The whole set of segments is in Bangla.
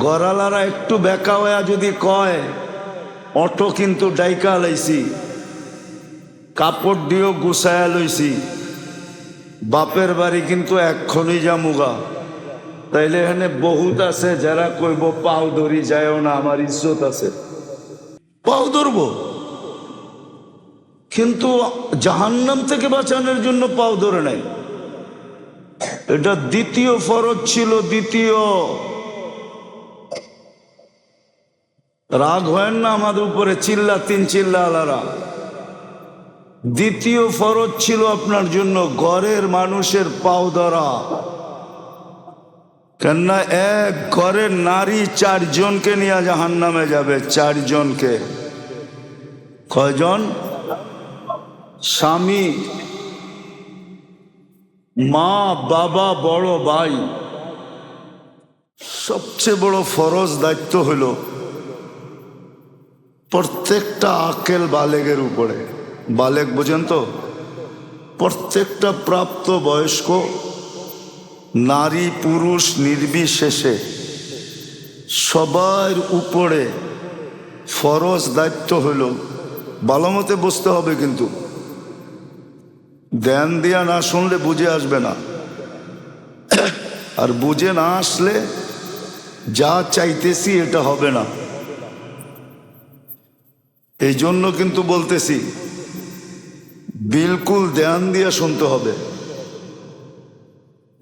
গড়ালারা একটু বেকা হইয়া যদি কয় অটো কিন্তু ডাইকা লাইছি, কাপড় দিয়েও গুছায়া লইছি, বাপের বাড়ি কিন্তু এক্ষণই যামুগা, তাইলে এখানে বহুত আছে যারা কইব পাও ধরি যায়ও না, আমার ইজ্জত আছে, পাও ধরব। কিন্তু জাহান্নাম থেকে বাঁচানোর জন্য পাও ধরে নাই। এটা দ্বিতীয় ফরজ ছিল। দ্বিতীয়, রাগ হয় না আমাদের উপরে, চিল্লা আলারা। দ্বিতীয় ফরজ ছিল আপনার জন্য ঘরের মানুষের পাও ধরা। কেননা এক ঘরের নারী 4 জনকে নিয়ে জাহান্নামে যাবে। 4 জনকে। কয়জন? স্বামী, মা, বাবা, বড় ভাই। সবচেয়ে বড় ফরজ দায়িত্ব হলো প্রত্যেকটা আকেল বালেগের উপরে। বালেগ বোঝেন তো? প্রত্যেকটা প্রাপ্ত বয়স্ক নারী পুরুষ নির্বিশেষে সবার উপরে ফরজ দায়িত্ব হলো, ভালো মতে বুঝতে হবে কিন্তু, ধ্যান দিয়া না শুনলে বুঝে আসবে না। আর বুঝে না আসলে যা চাইতেছি এটা হবে না। এই জন্য কিন্তু বলতেছি বিলকুল ধ্যান দিয়া শুনতে হবে।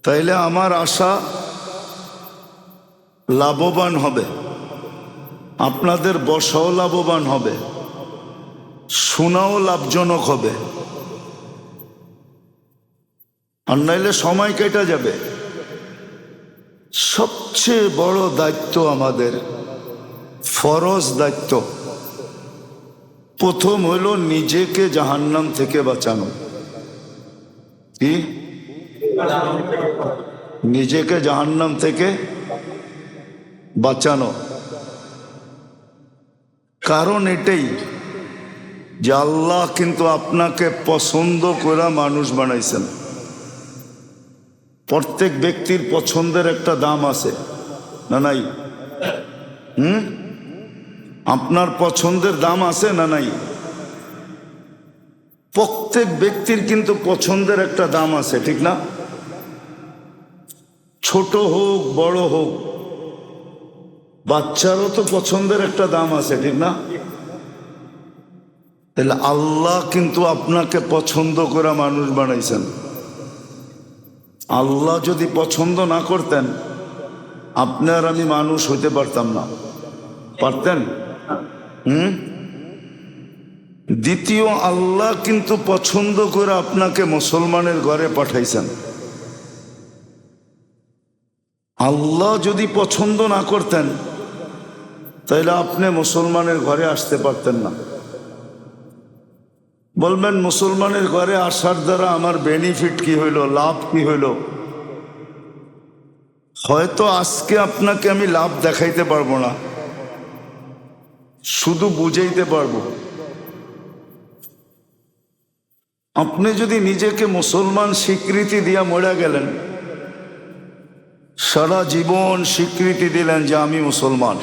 তাইলে আমার আশা লাভবান হবে, আপনাদের বসাও লাভবান হবে, শোনাও লাভজনক হবে। আর নাইলে সময় কেটে যাবে। সবচেয়ে বড় দায়িত্ব আমাদের, ফরজ দায়িত্ব, প্রথম হলো নিজেকে জাহান্নাম থেকে বাঁচানো। কি? নিজেকে জাহান্নাম থেকে বাঁচানো। কারণ এটাই যে আল্লাহ কিন্তু আপনাকে পছন্দ করে মানুষ বানাইছেন। প্রত্যেক ব্যক্তির পছন্দের একটা দাম আছে না নাই? আপনার পছন্দের দাম আছে না নাই? প্রত্যেক ব্যক্তির কিন্তু পছন্দের একটা দাম আছে, ঠিক না? ছোট হোক বড় হোক, বাচ্চারও তো পছন্দের একটা দাম আছে, ঠিক না? তাহলে আল্লাহ কিন্তু আপনাকে পছন্দ করে মানুষ বানাইছেন। আল্লাহ যদি পছন্দ না করতেন, আপনি আর আমি মানুষ হইতে পারতাম না। পারতেন? দ্বিতীয়, আল্লাহ কিন্তু পছন্দ করে আপনাকে মুসলমানের ঘরে পাঠাইছেন। আল্লাহ যদি পছন্দ না করতেন তাহলে আপনি মুসলমানের ঘরে আসতে পারতেন না। বলবেন মুসলমানের ঘরে আসার দ্বারা আমার বেনিফিট কি হইল, লাভ কি হইল? হয়তো আজকে আপনাকে আমি লাভ দেখাইতে পারবো না, শুধু বুঝাইতে পারবো। আপনি যদি নিজেকে মুসলমান স্বীকৃতি দিয়া মরে গেলেন, সারা জীবন স্বীকৃতি দিলেন যে আমি মুসলমান,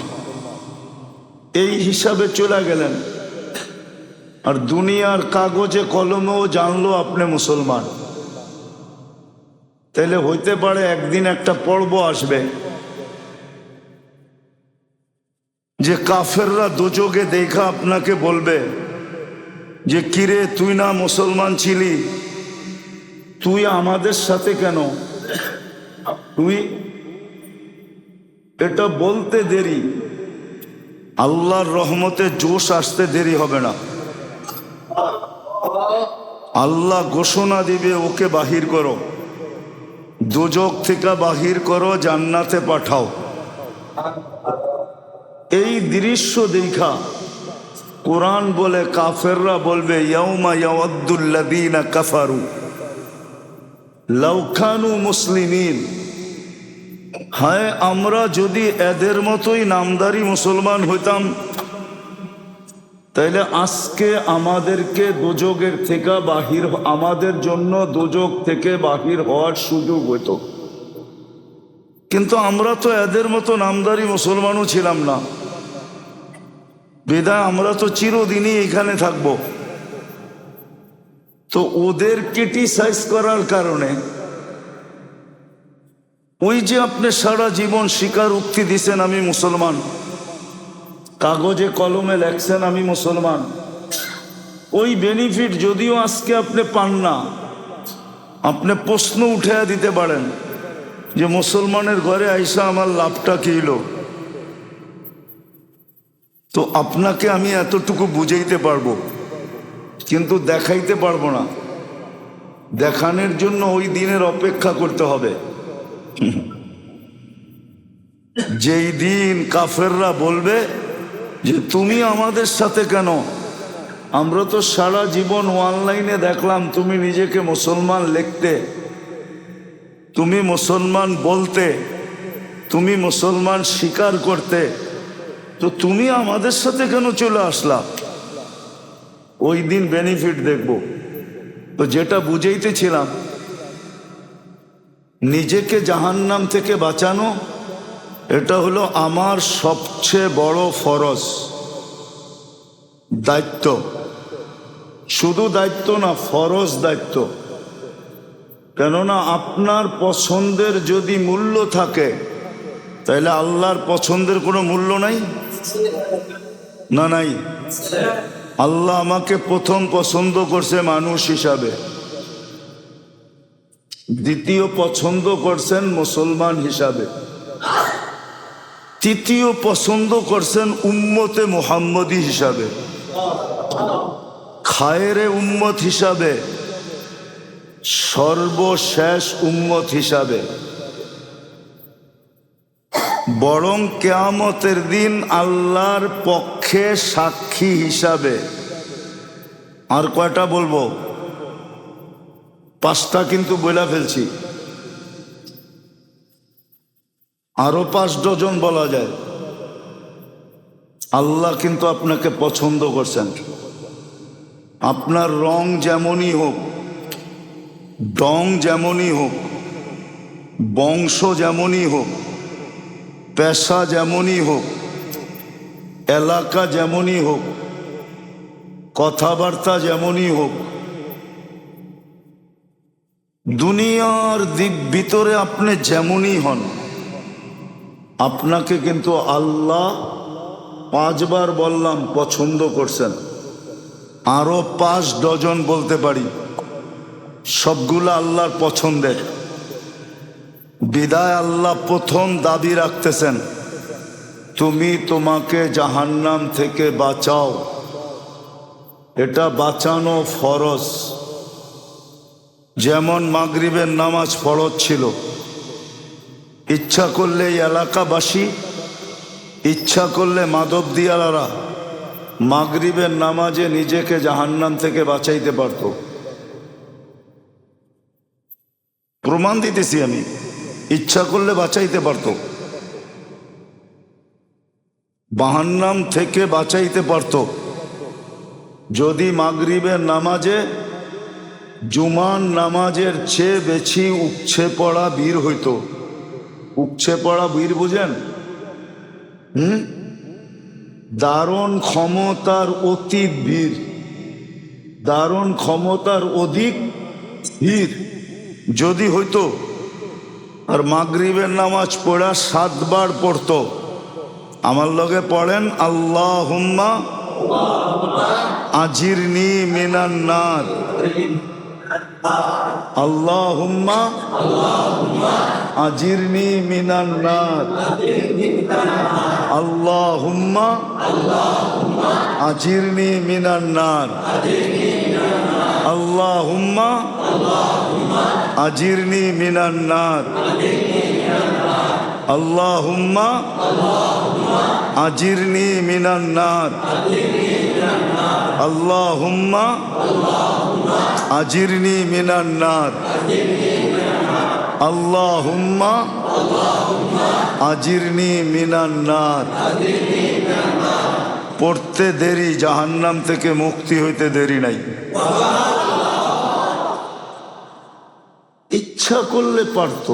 এই হিসাবে চলে গেলেন, আর দুনিয়ার কাগজে কলমেও জানলো আপনি মুসলমান, তাহলে হইতে পারে একদিন একটা পর্ব আসবে যে কাফেররা দোজখে দেখা আপনাকে বলবে যে কিরে, তুই না মুসলমান ছিলি, তুই আমাদের সাথে কেন? তুই এটা বলতে দেরি, আল্লাহর রহমতে জোশ আসতে দেরি হবে না। আল্লাহ ঘোষণা দিবে, ওকে বাহির করো, দোজখ থেকে বাহির করো, জান্নাতে পাঠাও। এই দৃশ্য দেখা কোরআন বলে কাফেররা বলবে ইয়াউমা ইয়াওয়াদ্দুল্লাযীনা কাফারু লাউ কানু মুসলিমিন। হায়, আমরা যদি এদের মতোই নামদারি মুসলমান হইতাম তাইলে আজকে আমাদেরকে দোজখের থেকে বাহির, আমাদের জন্য দোজখ থেকে বাহির হওয়ার সুযোগ হইতো। কিন্তু আমরা তো এদের মতো নামদারি মুসলমানও ছিলাম না, বিধায় আমরা তো চিরদিনই এখানে থাকব। তো ওদের ক্রিটিসাইজ করার কারণে ওই যে আপনি সারা জীবন স্বীকার উক্তি দিছেন আমি মুসলমান, কাগজে কলমে লেখছেন আমি মুসলমান, ওই বেনিফিট যদিও আজকে আপনি পান না, আপনি প্রশ্ন উঠে দিতে পারেন যে মুসলমানের ঘরে আইসা আমার লাভটা কি হলো। তো আপনাকে আমি এতটুকু বুঝাইতে পারবো, কিন্তু দেখাইতে পারবো না। দেখানোর জন্য ওই দিনের অপেক্ষা করতে হবে, যেই দিন কাফেররা বলবে যে তুমি আমাদের সাথে কেন, আমরা তো সারা জীবন অনলাইনে দেখলাম তুমি নিজেকে মুসলমান লিখতে, তুমি মুসলমান বলতে, তুমি মুসলমান স্বীকার করতে, তো তুমি আমাদের সাথে কেন চলে আসলা। ওই দিন বেনিফিট দেখব। তো যেটা বুঝাইতেছিলাম, নিজেকে জাহান্নাম থেকে বাঁচানো এটা হলো আমার সবচেয়ে বড় ফরজ, দায়িত্ব। শুধু দায়িত্ব না, ফরজ দায়িত্ব। কেননা আপনার পছন্দের যদি মূল্য থাকে, তাহলে আল্লাহর পছন্দের কোনো মূল্য নাই না? নাই। আল্লাহ আমাকে প্রথম পছন্দ করছে মানুষ হিসাবে, দ্বিতীয় পছন্দ করছেন মুসলমান হিসাবে, তৃতীয় পছন্দ করছেন উম্মতে মুহাম্মদী হিসাবে, খায়েরে উম্মত হিসাবে, সর্বশেষ উম্মত হিসাবে, বরং কিয়ামতের দিন আল্লাহর পক্ষে সাক্ষী হিসাবে। আর কয়টা বলবো? 5টা কিন্তু বইলা ফেলছি, আরো 5 ডজন বলা যায়। আল্লাহ কিন্তু আপনাকে পছন্দ করছেন, আপনার রং যেমনই হোক, ডং যেমনই হোক, বংশ যেমনই হোক, পেশা যেমনই হোক, এলাকা যেমনই হোক, কথাবার্তা যেমনই হোক, দুনিয়ার দিক ভিতরে আপনি যেমনই হন, আপনাকে কিন্তু আল্লাহ 5 বার বললাম পছন্দ করছেন। আরো 5 ডজন বলতে পারি, সবগুলো আল্লাহর পছন্দের। বিদায় আল্লাহ প্রথম দাবি রাখতেছেন, তুমি তোমাকে জাহান্নাম থেকে বাঁচাও। এটা বাঁচানো ফরজ। যেমন মাগরিবের নামাজ ফরজ ছিল, ইচ্ছা করলে এই এলাকাবাসী, ইচ্ছা করলে মাদবদিয়ালারা মাগরিবের নামাজে নিজেকে জাহান্নাম থেকে বাঁচাইতে পারত। প্রমাণ দিতেছি আমি, ইচ্ছা করলে বাঁচাইতে পারত, জাহান্নাম থেকে বাঁচাইতে পারত। যদি মাগরিবের নামাজে জুমার নামাজের চেয়ে বেশি উপছে পড়া বীর হইতো। উপছে পড়া বীর বুঝেন? দারুণ ক্ষমতার অতীত বীর, দারুণ ক্ষমতার অধিক বীর যদি হইতো, আর মাগরিবের নামাজ পড়া 7 বার পড়তো। আমার লগে পড়েন, আল্লাহুম্মা আজিরনি মিনান নার, আল্লাহুম্মা আজিরনি মিনান নার, আল্লাহুম্মা আজিরনি মিনান নার, আল্লাহুম্মা আজিরনি মিনান নার, আল্লাহুম্মা আজিরনি মিনান নার, আল্লাহুম্মা আজিরনি মিনান নার, আল্লাহুম্মা আজিরনি মিনান নার। পড়তে দেরি, জাহান্নাম থেকে মুক্তি হইতে দেরি নাই। ইচ্ছা করলে পারত,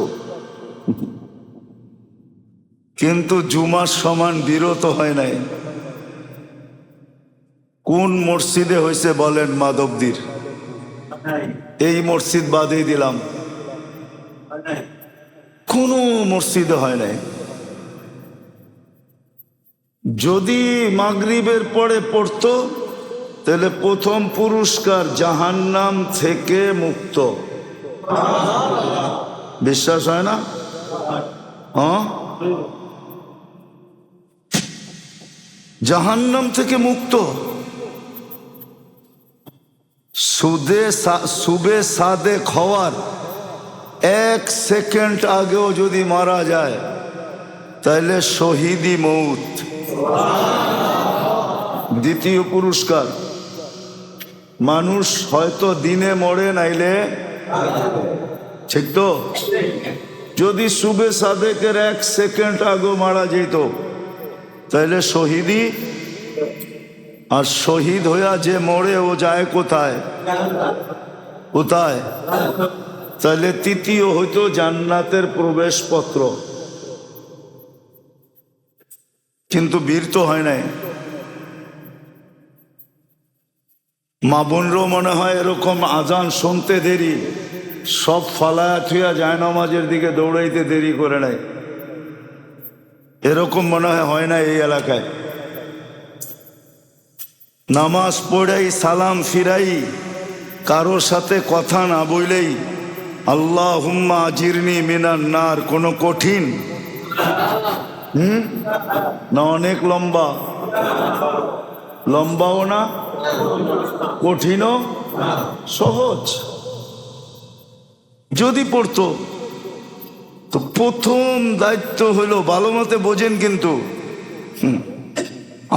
কিন্তু জুমার সমান বিরত হয় নাই। কোন মসজিদে হয়েছে বলেন? মাধবদীর এই মসজিদ বাদই দিলাম, কোনো মসজিদে হয় নাই। যদি মাগরিবের পরে পড়তো তাহলে প্রথম পুরস্কার জাহান্নাম থেকে মুক্ত। বিশ্বাস হয় না? হ্যাঁ, জাহান্নাম থেকে মুক্ত। সুবে সাদে খাওয়ার 1 সেকেন্ড আগেও যদি মারা যায় তাহলে শহীদি মৌত। দ্বিতীয় পুরস্কার, মানুষ হয়তো দিনে মরে নাইলে, ঠিক তো? যদি সুবে সাদেকের 1 সেকেন্ড আগেও মারা যেত তাহলে শহীদি। আর শহীদ হইয়া যে মরে ও যায় কোথায়? কোথায়? তাহলে তৃতীয় হইতো জান্নাতের প্রবেশপত্র। কিন্তু বীর তো হয় নাই। মা বোনরাও মনে হয় এরকম আজান শুনতে দেরি, সব ফালায়া থুয়া যায় নামাজের দিকে দৌড়াইতে দেরি করে নাই। এরকম মনে হয় না এই এলাকায়? নামাজ পড়াই সালাম ফিরাই কারোর সাথে কথা না বইলেই আল্লাহুম্মা আজিরনি মিনান নার কোনো কঠিন? না অনেক লম্বা? লম্বাও না, কঠিনও, সহজ। যদি পড়তো তো প্রথম দায়িত্ব হলো, ভালো মতে বোঝেন কিন্তু,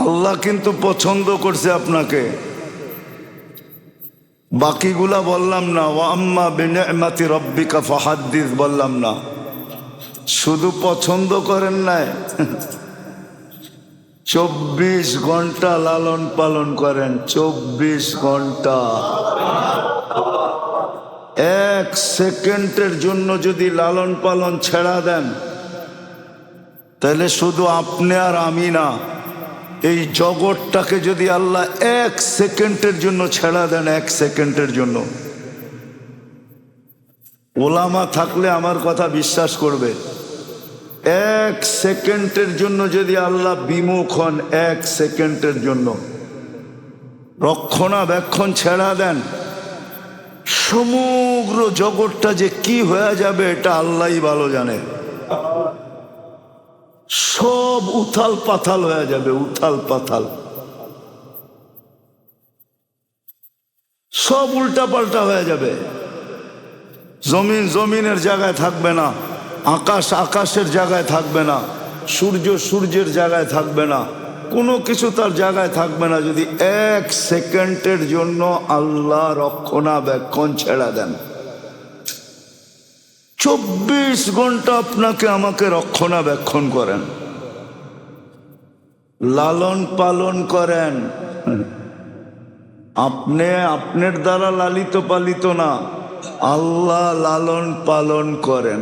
আল্লাহ কিন্তু পছন্দ করছে আপনাকে। বাকিগুলা বললাম না, ওয়া আম্মা বিনি'মাতি রাব্বিকা ফাহাদ্দিস বললাম না, শুধু পছন্দ করেন নাই, 24 ঘন্টা লালন পালন করেন। 24 ঘন্টা। 1 সেকেন্ডের জন্য যদি লালন পালন ছেড়া দেন তাহলে শুধু আপনি আর আমি না, এই জগৎটাকে যদি আল্লাহ 1 সেকেন্ডের জন্য ছেড়া দেন, 1 সেকেন্ডের জন্য, ওলামা থাকলে আমার কথা বিশ্বাস করবে। 1 সেকেন্ডের জন্য যদি আল্লাহ বিমুখ হন, 1 সেকেন্ডের জন্য রক্ষণাবেক্ষণ ছেড়া দেন, সমগ্র জগৎটা যে কি হয়ে যাবে এটা আল্লাহই ভালো জানে। সব উথাল পাথাল হয়ে যাবে, উথাল পাথাল, সব উল্টা পাল্টা হয়ে যাবে। জমিন জমিনের জায়গায় থাকবে না, আকাশ আকাশের জায়গায় থাকবে না, সূর্য সূর্যের জায়গায় থাকবে না, কোনো কিছু তার জায়গায় থাকবে না যদি 1 সেকেন্ডের জন্য আল্লাহ রক্ষণাবেক্ষণ ছেড়া দেন। 24 ঘন্টা আপনাকে আমাকে রক্ষণাবেক্ষণ করেন, লালন পালন করেন। আপনি আপনার দ্বারা লালিত পালিত না, আল্লাহ লালন পালন করেন।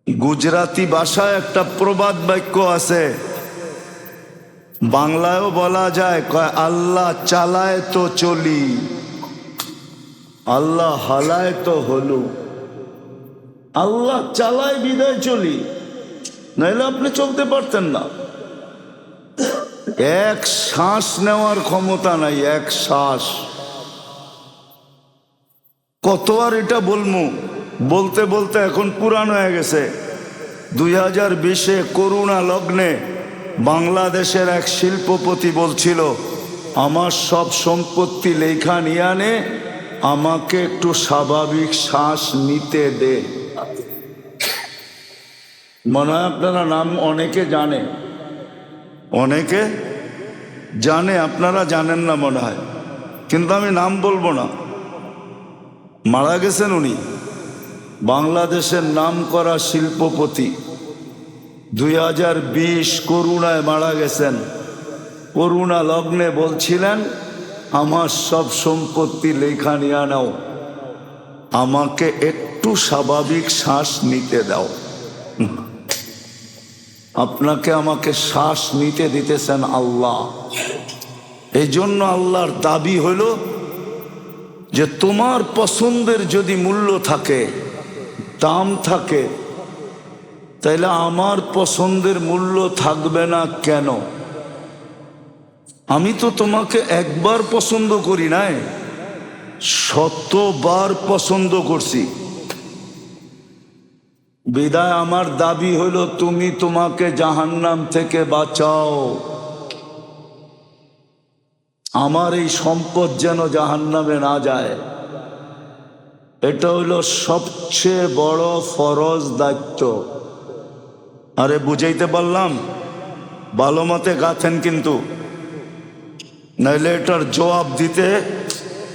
গুজরাটি ভাষায় একটা প্রবাদ বাক্য আছে, বাংলায়ও বলা যায়, কয় আল্লাহ চালায় তো চলি, আল্লাহ হালায় তো হলু। আল্লাহ চালায় বিদায় চলি, নাইলে আপনি চলতে পারতেন না। 1 শ্বাস নেওয়ার ক্ষমতা নাই, 1 শ্বাস। কত আর এটা বলবো, বলতে বলতে এখন পুরান হয়ে গেছে। 2020-এ করোনা লগ্নে বাংলাদেশের এক শিল্পপতি বলছিল, আমার সব সম্পত্তি লেখা নিয়ে আনে, আমাকে একটু স্বাভাবিক শ্বাস নিতে দে। মনে হয় আপনারা নাম অনেকে জানে, অনেকে জানে, আপনারা জানেন না মনে হয়, কিন্তু আমি নাম বলবো না। মারা গেছেন উনি, বাংলাদেশের নামকরা শিল্পপতি। 2020 করোনায় মারা গেছেন। করোনা লগ্নে বলছিলেন, আমার সব সম্পত্তি লেখা নিয়ে নাও, আমাকে একটু স্বাভাবিক শ্বাস নিতে দাও। আপনাকে আমাকে শ্বাস নিতে দিতেছেন আল্লাহ। এই জন্য আল্লাহর দাবি হইল যে তোমার পছন্দের যদি মূল্য থাকে, দাম থাকে, তাইলে আমার পছন্দের মূল্য থাকবে না কেন? আমি তো তোমাকে একবার পছন্দ করি নাই, শতবার পছন্দ করছি। বিদায় আমার দাবি হইল তুমি তোমাকে জাহান্নাম থেকে বাঁচাও। আমার এই সম্পদ যেন জাহান্নামে না যায়। এটা হইল সবচেয়ে বড় ফরজ দায়িত্ব। আরে বুঝাইতে পারলাম? ভালো মতে গাথেন কিন্তু, নাইলে এটার জবাব দিতে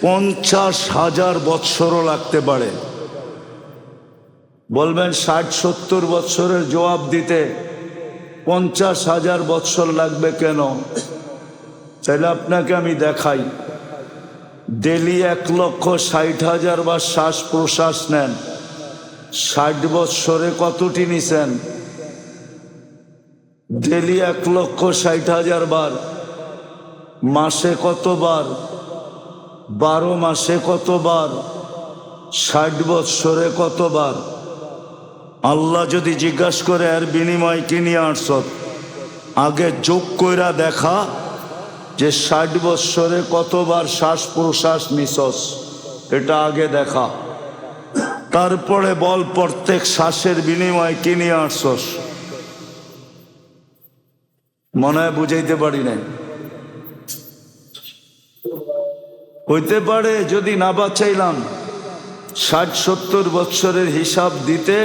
50,000 বৎসরও লাগতে পারে। বলবেন 60-70 বৎসরের জবাব দিতে 50,000 বৎসর লাগবে কেন? তাহলে আপনাকে আমি দেখাই। ডেলি 1,60,000 বার শ্বাস প্রশ্বাস নেন, 60 বৎসরে কতটি নিছেন? ডেলি 1,60,000 বার। মাসে কতবার? 12 মাসে কতবার? 60 বৎসরে কতবার? আল্লাহ যদি জিজ্ঞাসা করে এর বিনিময় কি নিয়ে আসছ, আগে যোগ কইরা দেখা যে 60 বৎসরে কতবার শ্বাস প্রশ্বাস নিছস, এটা আগে দেখা। তারপরে বল প্রত্যেক শ্বাসের বিনিময় কি নিয়ে আসছস। মনে হয় বুঝাইতে পারি নাই। হইতে পারে যদি না বাঁচাইলাম 60-70 বৎসরের হিসাব দিতে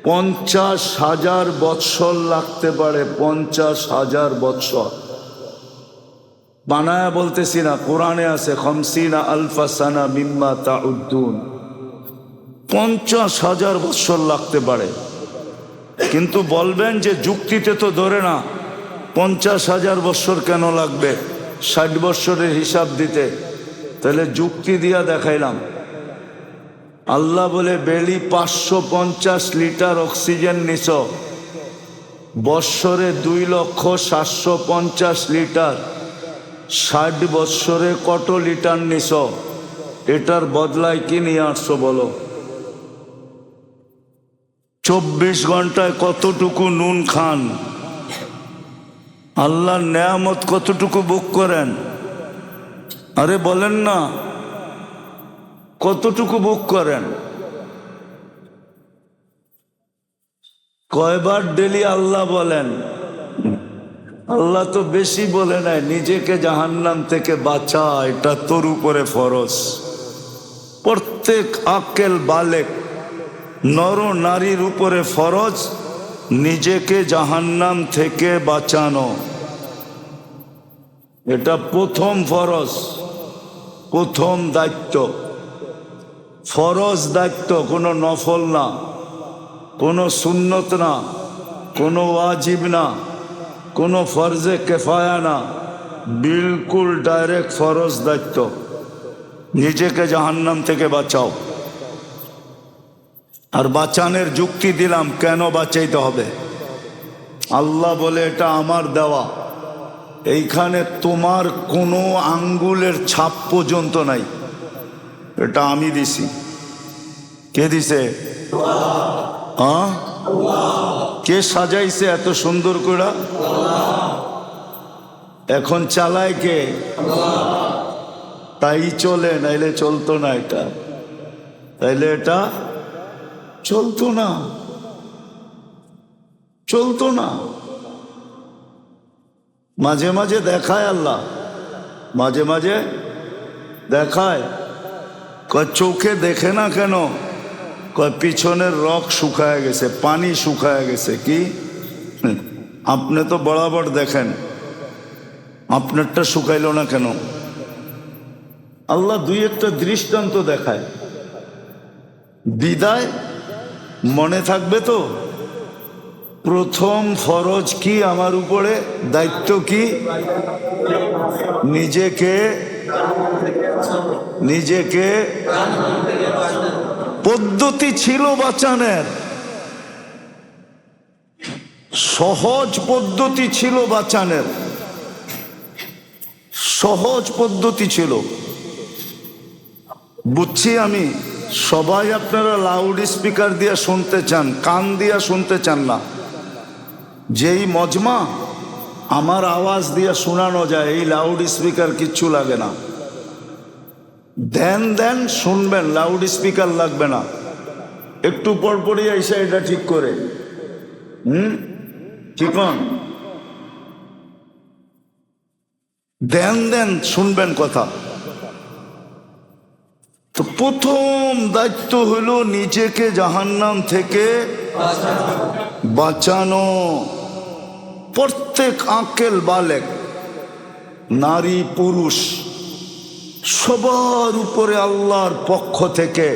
50,000 বৎসর লাগতে পারে। 50,000 বৎসর বানায়া বলতেছি না, কোরআনে আছে 50 আলফা সানা মিম্মা তাউদ্দুন। 50,000 বৎসর লাগতে পারে। কিন্তু বলবেন যে যুক্তিতে তো ধরে না, 50,000 বৎসর কেন লাগবে 60 বৎসরের হিসাব দিতে? তাহলে যুক্তি দিয়া দেখাইলাম। আল্লাহ বলে বেলি 550 লিটার অক্সিজেন নিছ, বৎসরে 2,750,000 লিটার। 60 বৎসরে কত লিটার নিছ? এটার বদলায় কি নিয়ে আসছো বলো? 24 ঘন্টায় কতটুকু নুন খান? আল্লাহর নেয়ামত কতটুকু ভোগ করেন? আরে বলেন না, কতটুকু ভোগ করেন? কয়বার ডেলি আল্লাহ বলেন? আল্লাহ তো বেশি বলে নাই, নিজেকে জাহান্নাম থেকে বাঁচা, এটা তোর উপরে ফরজ। প্রত্যেক আকেল বালেক নর নারীর উপরে ফরজ নিজেকে জাহান্নাম থেকে বাঁচানো। এটা প্রথম ফরজ, প্রথম দায়িত্ব। ফরজ দায়িত্ব, কোনো নফল না, কোনো সুন্নত না, কোনো ওয়াজিব না, কোনো ফরজে কেফায়া না, বিলকুল ডাইরেক্ট ফরজ দায়িত্ব। নিজেকে জাহান্নাম থেকে বাঁচাও। আর বাঁচানোর যুক্তি দিলাম, কেন বাঁচাইতে হবে? আল্লাহ বলে এটা আমার দেওয়া, এইখানে তোমার কোনো আঙ্গুলের ছাপ পর্যন্ত নাই, এটা আমি দিছি। কে দিছে? কে সাজাইছে এত সুন্দর করে? এখন চালায় কে? তাই চলে, নাইলে চলতো না। এটা তাইলে এটা চলতো না, চলতো না। মাঝে মাঝে দেখায় আল্লাহ, মাঝে মাঝে দেখায়। কয় চোখে দেখে না কেন? কয় পিছনের রক শুকায় গেছে, পানি শুকায় গেছে। কি আপনি তো বরাবর দেখেন, আপনারটা শুকাইল না কেন? আল্লাহ দুই একটা দৃষ্টান্ত দেখায়, বিদায় মনে থাকবে তো। প্রথম ফরজ কি আমার উপরে? দায়িত্ব কি? নিজেকে নিজেকে পদ্ধতি ছিল বাঁচানোর, সহজ পদ্ধতি ছিল বাঁচানের, সহজ পদ্ধতি ছিল। বুঝছি আমি, সবাই আপনারা লাউড স্পিকার দিয়ে শুনতে চান, কান দিয়ে শুনতে চান না। যেই মজমা আমার আওয়াজ দিয়ে শোনানো যায়, এই লাউড স্পিকার কিচ্ছু লাগে না। দেন শুনবেন, লাউড স্পিকার লাগবে না। একটু পরপরই এসে এটা ঠিক করে ঠিক দেন শুনবেন কথা। তো প্রথম দায়িত্ব হলো নিজেকে জাহান্নাম থেকে বাঁচানো। প্রত্যেক আকেল বালেক, নারী পুরুষ, সবার উপরে আল্লাহর পক্ষ থেকে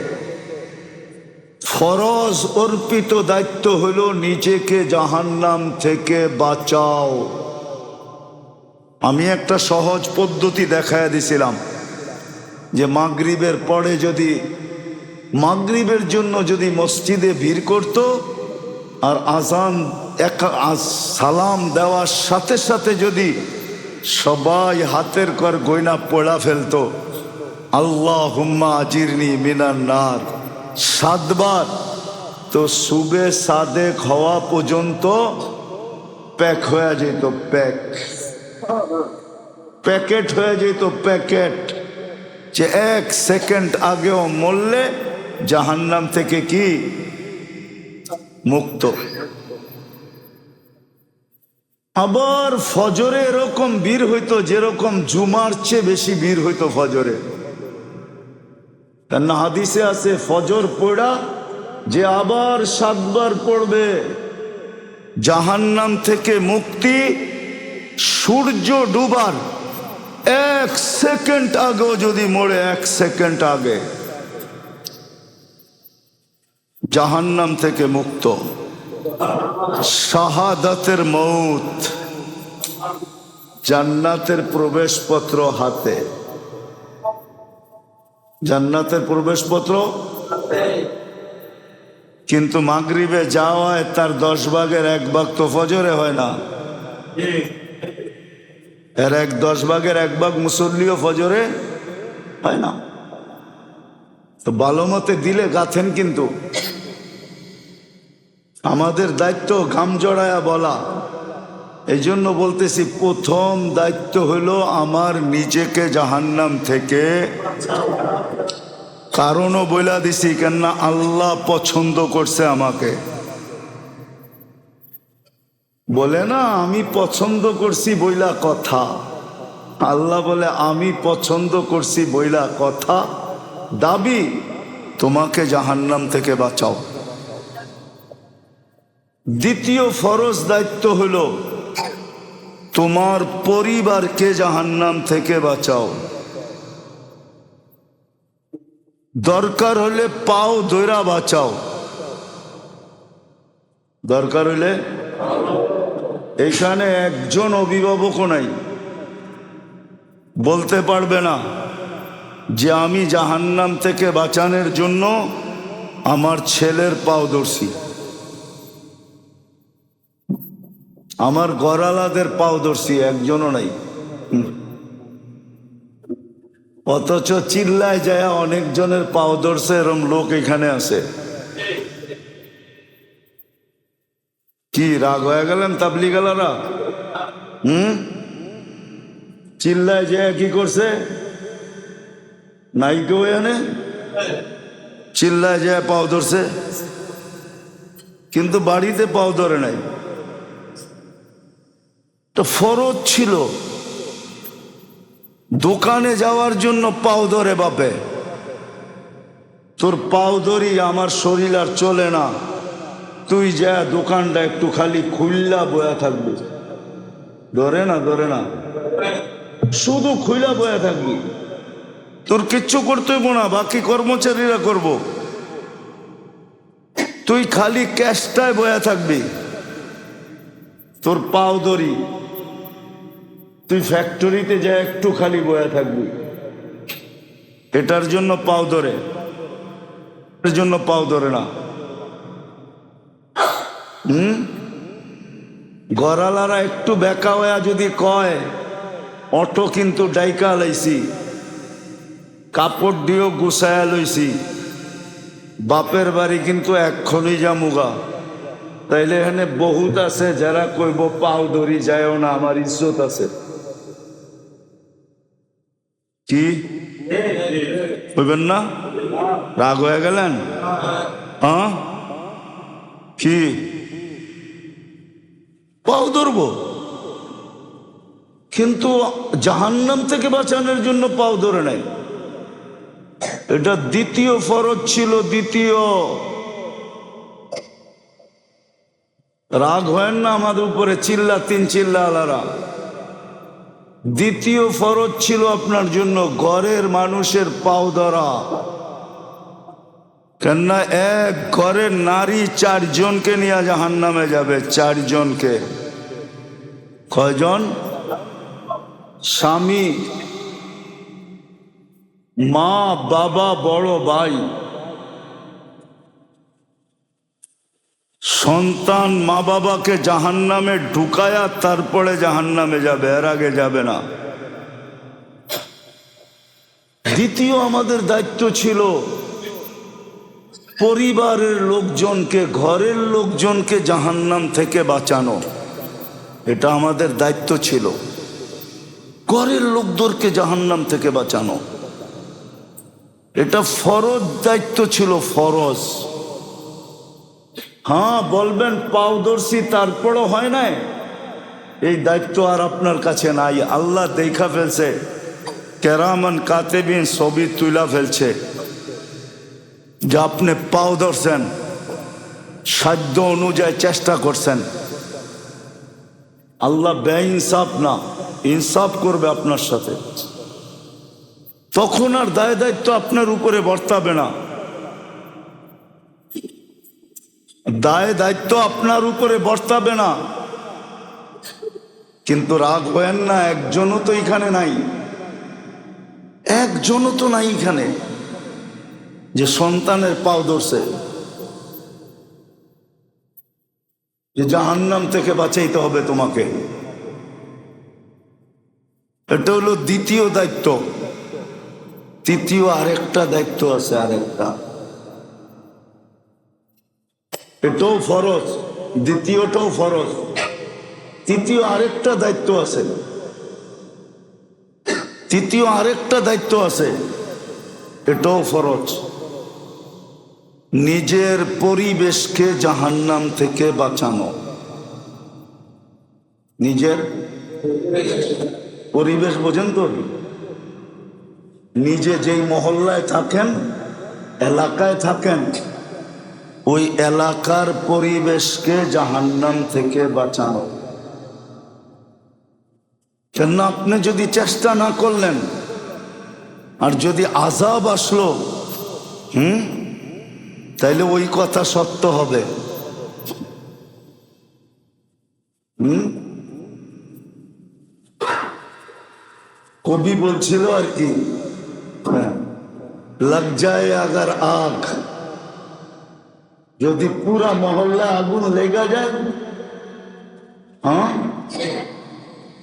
ফরজ অর্পিত দায়িত্ব হলো নিজেকে জাহান্নাম থেকে বাঁচাও। আমি একটা সহজ পদ্ধতি দেখায় দিছিলাম যে মাগরিবের পরে যদি, মাগরিবের জন্য যদি মসজিদে ভিড় করত আর আজান সালাম দেওয়ার সাথে সাথে যদি সবাই হাতের কর গয়না পড়া ফেলতো, আল্লাহুম্মা আজিরনি মিনান নার 7 বার, তো সুবে সাদেক হওয়া পর্যন্ত প্যাক হয়ে যেত, প্যাকেট হয়ে যেত, প্যাকেট। যে 1 সেকেন্ড আগেও মরলে জাহান্নাম থেকে কি মুক্ত। আবার ফজরে এরকম ভিড় হইতো যেরকম জুমার চেয়ে বেশি ভিড় হইতো ফজরে। কেন হাদিসে আছে ফজর পড়া যে আবার 7 বার পড়বে জাহান্নাম থেকে মুক্তি সূর্য ডুবার 1 সেকেন্ড আগেও যদি মরে, 1 সেকেন্ড আগে জাহান্নাম থেকে মুক্ত। শাহাদাতের মৌত, জান্নাতের প্রবেশপত্র হাতে, জান্নাতের প্রবেশপত্র। কিন্তু মাগরিবে যাওয়া হয় তার 10 ভাগের 1 ভাগ তো ফজরে হয় না, এর 10 ভাগের 1 ভাগ মুসল্লিও ফজরে হয় না। তো ভালো মতে দিলে গাথেন। কিন্তু আমাদের দায়িত্ব ঘাম জড়ায়া বলা। এই জন্য বলতেছি প্রথম দায়িত্ব হলো আমার নিজেকে জাহান্নাম থেকে। কারণও বইলা দিছি, কেননা আল্লাহ পছন্দ করছে আমাকে। বলে না আমি পছন্দ করছি বইলা কথা, আল্লাহ বলে আমি পছন্দ করছি বইলা কথা, দাবি তোমাকে জাহান্নাম থেকে বাঁচাও। দ্বিতীয় ফরজ দায়িত্ব হলো তোমার পরিবারকে জাহান্নাম থেকে বাঁচাও। দরকার হলে পাও ধইরা বাঁচাও, দরকার হলে। এখানে একজন অভিভাবকও নাই বলতে পারবে না যে আমি জাহান্নাম থেকে বাঁচানোর জন্য আমার ছেলের পাও ধরছি, আমার গড়ালাদের পাও ধরছি, একজনও নাই। অথচ চিল্লায় যায় অনেকজনের পাও ধরছে, এরম লোক এখানে আছে। কি রাগ হয়ে গেলেন তাবলিগালারা? চিল্লায় যায় কি করছে? নাই কেউ এনে চিল্লায় যায় পাও ধরছে, কিন্তু বাড়িতে পাও ধরে নাই। তো ফরজ ছিল দোকানে যাওয়ার জন্য পাও ধরে বাপে, তোর পাও ধরি আমার শরীর আর চলে না, তুই যা দোকানটা একটু খালি খুললা বয়া থাকবি। ধরে না, ধরে না, শুধু খুইলা বয়া থাকবি, তোর কিচ্ছু করতে হইব না, বাকি কর্মচারীরা করব। তুই খালি ক্যাশটায় বয়া থাকবি, তোর পাও ধরি। তুই ফ্যাক্টরিতে যা একটু খালি বয়া থাকবি, এটার জন্য পাও ধরে, এর জন্য পাও ধরে না। গড়ালারা একটু বেকা হইয়া যদি কয় অটো কিন্তু ডাইকা লাইছি, কাপড় দিয়েও গুছায়া লইছি, বাপের বাড়ি কিন্তু এক্ষণই যামুগা, তাইলে এখানে বহুত আছে যারা কইব পাও ধরি যায়ও না, আমার ইজ্জত আছে। কি কইবেন না? রাগ হয়ে গেলেন? হ্যাঁ, কি পাও ধরবো? কিন্তু জাহান্নাম থেকে বাঁচানোর জন্য পাও ধরে নাই। এটা দ্বিতীয় ফরজ ছিল। দ্বিতীয়, রাগ হয় না আমাদের উপরে, চিল্লা আলারা। দ্বিতীয় ফরজ ছিল আপনার জন্য ঘরের মানুষের পাও ধরা। কেননা এক ঘরের নারী 4 জনকে নিয়ে জাহান্নামে যাবে। 4 জনকে। কয়জন? স্বামী, মা, বাবা, বড় ভাই, সন্তান মা বাবাকে জাহান্নামে ঢুকায়া তারপরে জাহান্নামে যাবে, এর আগে যাবে না। দ্বিতীয় আমাদের দায়িত্ব ছিল পরিবারের লোকজনকে, ঘরের লোকজনকে জাহান্নাম থেকে বাঁচানো। এটা আমাদের দায়িত্ব ছিল, ঘরের লোকদেরকে জাহান্নাম থেকে বাঁচানো। এটা ফরজ দায়িত্ব ছিল, ফরজ। হ্যাঁ বলবেন পাও ধরছি তারপরও হয় নাই, এই দায়িত্ব আর আপনার কাছে নাই। আল্লাহ দেখা ফেলছে, কেরামান কাতেবিন ছবি তুলা ফেলছে যে আপনি পাও ধরছেন, সাধ্য অনুযায়ী চেষ্টা করছেন। আল্লাহ বেইনসাফ না, ইনসাফ করবে আপনার সাথে। তখন আর দায় দায়িত্ব আপনার উপরে বর্তাবে না, দায় দায়িত্ব আপনার উপরে বর্তাবে না। কিন্তু রাগ হয়েন না, একজনও তো এখানে নাই, একজনও তো নাই এখানে যে সন্তানের পাও ধরছে, যে জাহান্নাম থেকে বাঁচাইতে হবে তোমাকে। এটা হলো দ্বিতীয় দায়িত্ব। তৃতীয় আরেকটা দায়িত্ব আছে, আরেকটা, এটাও ফরজ, দ্বিতীয়টাও ফরজ। তৃতীয় আরেকটা দায়িত্ব আছে, তৃতীয় আরেকটা দায়িত্ব আছে, এটাও ফরজ। নিজের পরিবেশকে জাহান্নাম থেকে বাঁচানো। নিজের পরিবেশ বোঝেন তো? নিজে যেই মহল্লায় থাকেন, এলাকায় থাকেন, ওই এলাকার পরিবেশকে জাহান্নাম থেকে বাঁচানো। কেন আপনি যদি চেষ্টা না করলেন, আর যদি আযাব আসলো, তাইলে ওই কথা সত্য হবে। কবি বলছিল আর কি, লগ যায় আগার আগ, যদি পুরা মহল্লা আগুন লেগে যায়,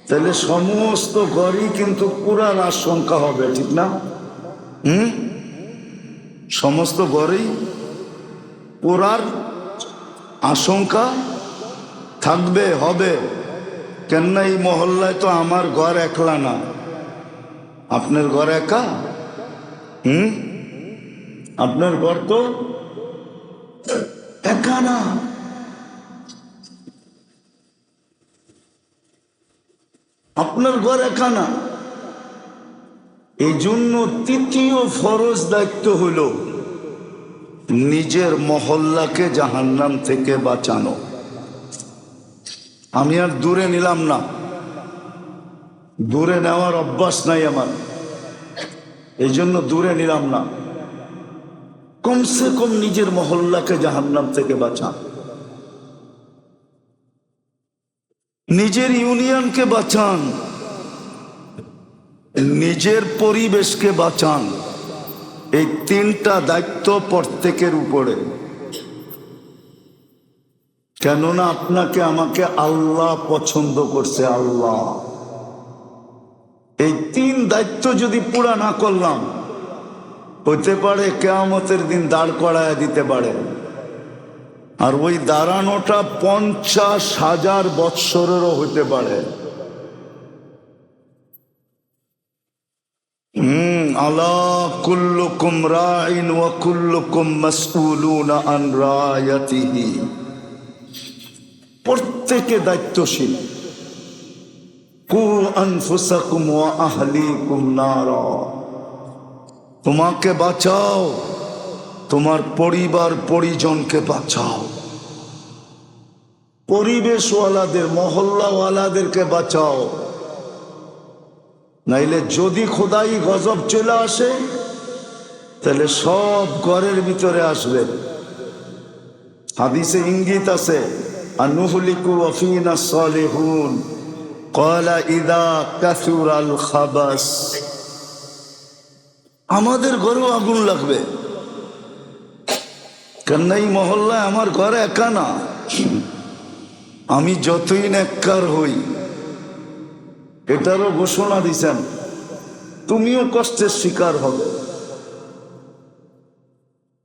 তাহলে সমস্ত ঘরই কিন্তু পুরার আশঙ্কা হবে, ঠিক না? সমস্ত ঘরেই পুরার আশঙ্কা থাকবে, হবে। কেননা এই মহল্লায় তো আমার ঘর একলা না, আপনার ঘর একা। আপনার ঘর তো একা না, আপনার ঘর একা না। এই জন্য তৃতীয় ফরজ দায়িত্ব হইল নিজের মহল্লাকে জাহান্নাম থেকে বাঁচানো। আমি আর দূরে নিলাম না, দূরে নেওয়ার অভ্যাস নাই আমার, এই জন্য দূরে নিলাম না। কমসে কম নিজের মহল্লাকে জাহান্নাম থেকে বাঁচান, নিজের ইউনিয়নকে বাঁচান, নিজের পরিবেশকে বাঁচান। এই 3টা দায়িত্ব প্রত্যেকের উপরে। কেননা আপনাকে আমাকে আল্লাহ পছন্দ করছে। আল্লাহ এই 3 দায়িত্ব যদি পুরা না করলাম, হইতে পারে কিয়ামতের দিন দাঁড় করায় দিতে পারে। আর ওই দাঁড়ানোটা 50,000 বৎসরেরও হইতে পারে। আলা কুল্লুকুম রাইন ওয়া কুল্লুকুম মাসউলুনা আন রায়াতিহি। প্রত্যেকে দায়িত্বশীল। কু আনফুসাকুম ওয়া আহলিকুম নারা। তোমাকে বাঁচাও, তোমার পরিবার পরিজনকে বাঁচাও। পরিবেশওয়ালাদের, মহল্লাওয়ালাদেরকে বাঁচাও। নাইলে যদি খোদাই গজব চলে আসে, তাহলে সব ঘরের ভিতরে আসবে। হাদিসে ইঙ্গিত আছে, আনুহলিকু ওয়া ফিনা সালিহুন ক্বালা ইযা কাসুরাল খাবাস। আমাদের ঘরেও আগুন লাগবে। কেননা এই মহল্লায় আমার ঘর একা না। আমি যতই নেককার হই, এটারও ঘোষণা দিছেন, তুমিও কষ্টের শিকার হবে।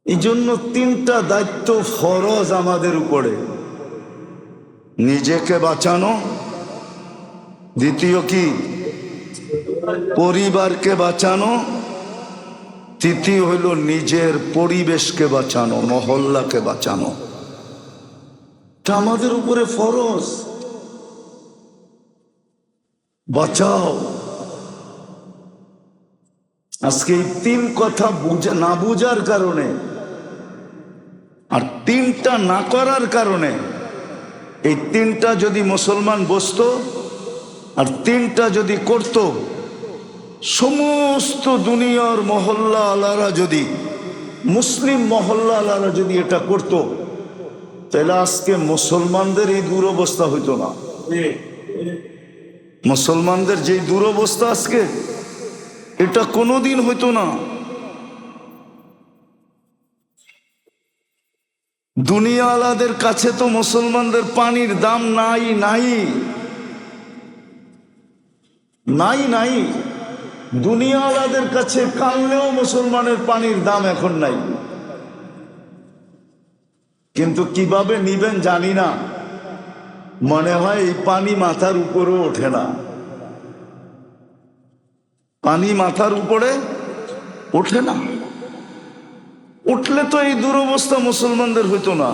এই জন্য 3টা দায়িত্ব ফরজ আমাদের উপরে। নিজেকে বাঁচানো, দ্বিতীয় কি পরিবারকে বাঁচানো, তৃতীয় হইল নিজের পরিবেশকে বাঁচানো, মহল্লাকে বাঁচানো। এটা আমাদের উপরে ফরজ। বাঁচাও। আজকে এই 3 কথা না বুঝার কারণে আর 3টা না করার কারণে, এই 3টা যদি মুসলমান বসতো আর 3টা যদি করত, সমস্ত দুনিয়ার মহল্লা আলারা যদি, মুসলিম মহল্লা আলারা যদি এটা করত, তাহলে আজকে মুসলমানদের এই দুরবস্থা হইতো না। মুসলমানদের যে দুরবস্থা আজকে, এটা কোনোদিন হইতো না। দুনিয়াওয়ালাদের কাছে তো মুসলমানদের পানির দাম নাই নাই নাই নাই। দুনিয়াওয়ালাদের কাছে কানলেও মুসলমানের পানির দাম এখন নাই। কিন্তু কিভাবে নিবেন জানি না। মনে হয় এই পানি মাথার উপরেও ওঠে না। পানি মাথার উপরে ওঠে না। উঠলে তো এই দুরবস্থা মুসলমানদের হইতো না।